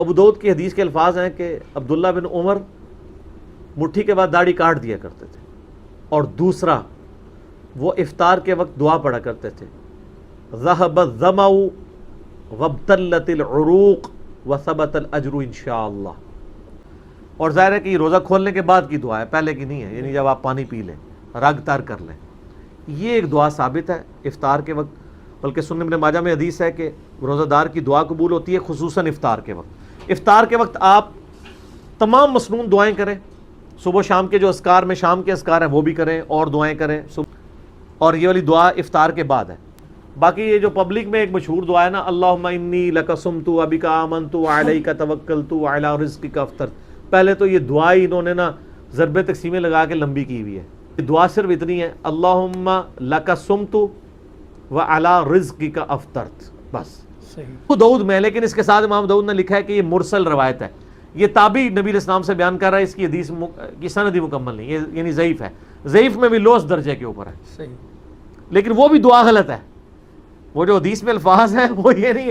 ابو داؤد کی حدیث کے الفاظ ہیں کہ عبداللہ بن عمر مٹھی کے بعد داڑھی کاٹ دیا کرتے تھے، اور دوسرا وہ افطار کے وقت دعا پڑھا کرتے تھے، ذهب الظمأ وابتلت العروق وثبت الاجر انشاءاللہ. اور ظاہر ہے کہ یہ روزہ کھولنے کے بعد کی دعا ہے، پہلے کی نہیں ہے، یعنی جب آپ پانی پی لیں، رگ تر کر لیں. یہ ایک دعا ثابت ہے افطار کے وقت، بلکہ سنن ابن ماجہ میں حدیث ہے کہ روزہ دار کی دعا قبول ہوتی ہے خصوصاً افطار کے وقت. افطار کے وقت آپ تمام مسنون دعائیں کریں، صبح شام کے جو اذکار میں شام کے اذکار ہیں وہ بھی کریں، اور دعائیں کریں اور یہ والی دعا افطار کے بعد ہے. باقی یہ جو پبلک میں ایک مشہور دعا ہے نا، اللہم انی لک صمت وبک آمنت وعلیک توکلت وعلی رزقک افطرت، پہلے تو یہ دعا ہی انہوں نے نا ضرب تقسیمیں لگا کے لمبی کی ہوئی ہے. یہ دعا صرف اتنی ہے، اللہم لک صمت وعلی رزقک افطرت، بس. ابو داؤد میں، لیکن اس کے ساتھ امام داؤد نے لکھا ہے کہ یہ مرسل روایت ہے، یہ تابعی نبی علیہ السلام سے بیان کر رہا ہے، اس کی حدیث کی سند مکمل نہیں، یہ یعنی ضعیف ہے، ضعیف میں بھی لوس درجے کے اوپر ہے. لیکن وہ بھی دعا غلط ہے، وہ جو حدیث میں الفاظ ہیں وہ یہ نہیں ہے.